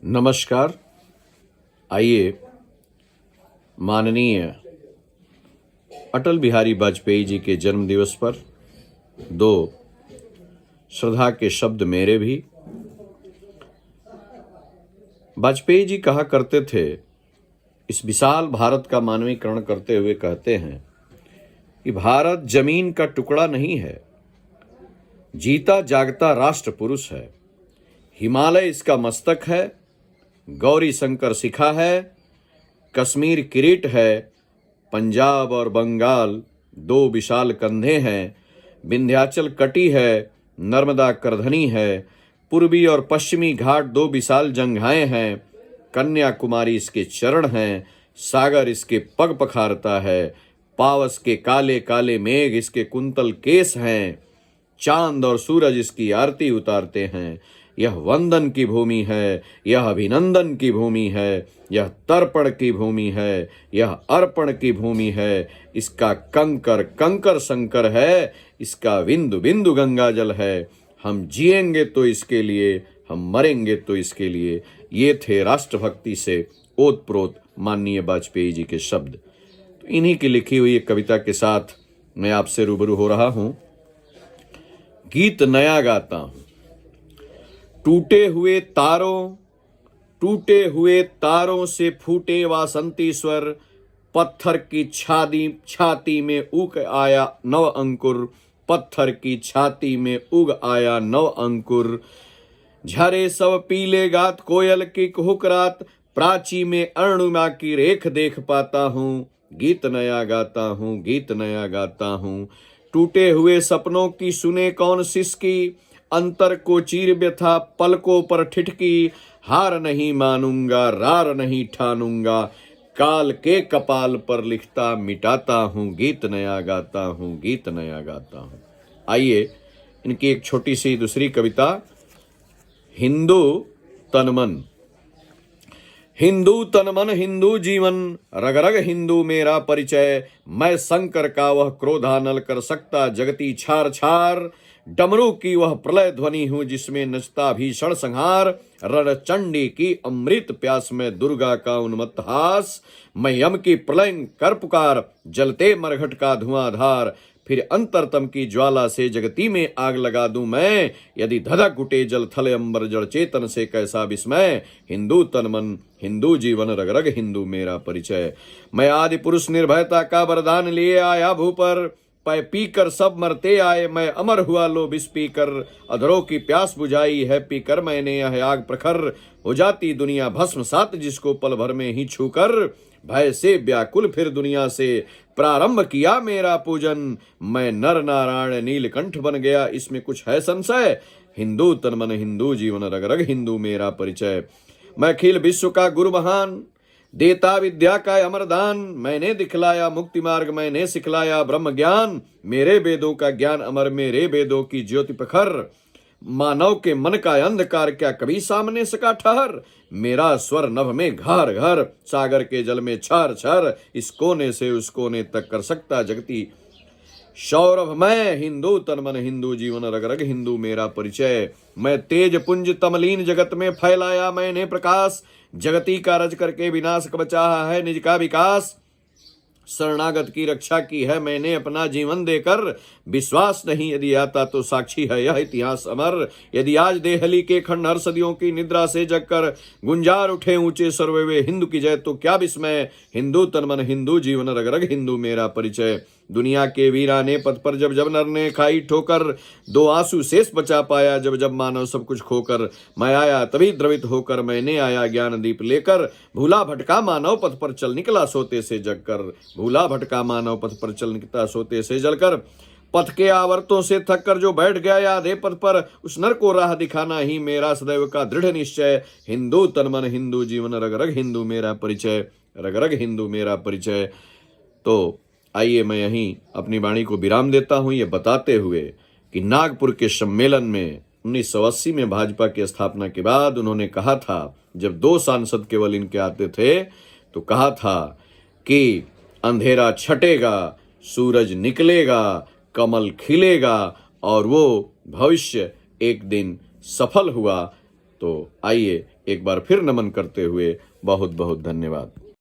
नमस्कार। आइए माननीय अटल बिहारी वाजपेयी जी के जन्म दिवस पर दो श्रद्धा के शब्द मेरे भी। वाजपेयी जी कहा करते थे, इस विशाल भारत का मानवीकरण करते हुए कहते हैं कि भारत जमीन का टुकड़ा नहीं है, जीता जागता राष्ट्र पुरुष है। हिमालय इसका मस्तक है, गौरी शंकर शिखा है, कश्मीर किरीट है, पंजाब और बंगाल दो विशाल कंधे हैं, विंध्याचल कटी है, नर्मदा करधनी है, पूर्वी और पश्चिमी घाट दो विशाल जंघाएं हैं, कन्याकुमारी इसके चरण हैं, सागर इसके पग पखारता है, पावस के काले काले मेघ इसके कुंतल केस हैं, चांद और सूरज इसकी आरती उतारते हैं। यह वंदन की भूमि है, यह अभिनंदन की भूमि है, यह तर्पण की भूमि है, यह अर्पण की भूमि है। इसका कंकर कंकर शंकर है, इसका बिंदु बिंदु गंगा जल है। हम जिएंगे तो इसके लिए, हम मरेंगे तो इसके लिए। ये थे राष्ट्रभक्ति से ओतप्रोत माननीय वाजपेयी जी के शब्द। तो इन्हीं की लिखी हुई एक कविता के साथ मैं आपसे रूबरू हो रहा हूं। गीत नया गाता हूं। टूटे हुए तारों से फूटे वासंती स्वर, पत्थर की छाती में उग आया नव अंकुर, पत्थर की छाती में उग आया नव अंकुर। झरे सब पीले गात कोयल की कुहुकरात, प्राची में अरुणिमा की रेख देख पाता हूँ। गीत नया गाता हूँ, गीत नया गाता हूँ। टूटे हुए सपनों की सुने कौन सिसकी, अंतर को चीर व्यथा पलकों पर ठिठकी। हार नहीं मानूंगा, रार नहीं ठानूंगा, काल के कपाल पर लिखता मिटाता हूँ। गीत नया गाता हूँ, गीत नया गाता हूँ। आइए इनकी एक छोटी सी दूसरी कविता, हिंदू तनमन। हिंदू तनमन हिंदू जीवन, रग रग हिंदू मेरा परिचय। मैं शंकर का वह क्रोधानल कर सकता जगती छार छार। डमरू की वह प्रलय ध्वनि हूँ जिसमें नचता भीषण संहार। रणचंडी की अमृत प्यास में दुर्गा का उन्मत्त हास। मैं यम की प्रलय कर पुकार, जलते मरघट का धुआंधार। फिर अंतरतम की ज्वाला से जगती में आग लगा दूं मैं। यदि धधक उठे जल थल अंबर जड़ चेतन से कैसा विस्मय। हिंदू तनमन हिंदू जीवन, रग रग हिंदू मेरा परिचय। मैं आदि पुरुष निर्भयता का वरदान लिए आया भू पर। पै पीकर सब मरते आए, मैं अमर हुआ लो बिस पीकर। अधरों की प्यास बुझाई है पीकर मैंने यह आग प्रखर। हो जाती दुनिया भस्म सात जिसको पल भर में ही छूकर। भय से व्याकुल फिर दुनिया से प्रारंभ किया मेरा पूजन। मैं नर नारायण नीलकंठ बन गया, इसमें कुछ है संशय। हिंदू तनमन हिंदू जीवन, रग रग हिंदू मेरा परिचय। मैं अखिल विश्व का गुरु महान, देता विद्या का अमरदान। मैंने दिखलाया मुक्ति मार्ग, मैंने सिखलाया ब्रह्म ज्ञान। मेरे वेदों का ज्ञान अमर, मेरे वेदों की ज्योति प्रखर। मानव के मन का अंधकार क्या कभी सामने सका ठहर। मेरा स्वर नभ में घर घर, सागर के जल में छर छर। इस कोने से उस कोने तक कर सकता जगती सौरभ। मैं हिंदू तनमन हिंदू जीवन, रग रग हिंदू मेरा परिचय। मैं तेज पुंज तमलीन जगत में फैलाया मैंने प्रकाश। जगती का रज करके विनाश का बचाया है निज का विकास। शरणागत की रक्षा की है मैंने अपना जीवन देकर। विश्वास नहीं यदि आता तो साक्षी है यह इतिहास अमर। यदि आज देहली के खंडहर सदियों की निद्रा से जगकर गुंजार उठे ऊंचे सर्वे हिंदू की जय तो क्या विस्मय। हिंदू तनमन हिंदू जीवन, रग रग हिंदू मेरा परिचय। दुनिया के वीराने पथ पर जब जब नर ने खाई ठोकर, दो आंसू शेष बचा पाया जब जब मानव सब कुछ खोकर। मैं आया तभी द्रवित होकर, मैंने आया ज्ञान दीप लेकर। भूला भटका मानव पथ पर चल निकला सोते से जगकर। भूला भटका मानव पथ पर चल निकला सोते से जलकर। पथ के आवर्तों से थक कर जो बैठ गया आधे पथ पर, उस नर को राह दिखाना ही मेरा सदैव का दृढ़ निश्चय। हिंदू तनमन हिंदू जीवन, रग रग हिंदू मेरा परिचय, रग रग हिंदू मेरा परिचय। तो आइए मैं यहीं अपनी वाणी को विराम देता हूं, ये बताते हुए कि नागपुर के सम्मेलन में 1980 में भाजपा की स्थापना के बाद उन्होंने कहा था, जब 2 सांसद केवल इनके आते थे, तो कहा था कि अंधेरा छटेगा, सूरज निकलेगा, कमल खिलेगा और वो भविष्य एक दिन सफल हुआ। तो आइए एक बार फिर नमन करते हुए बहुत बहुत धन्यवाद।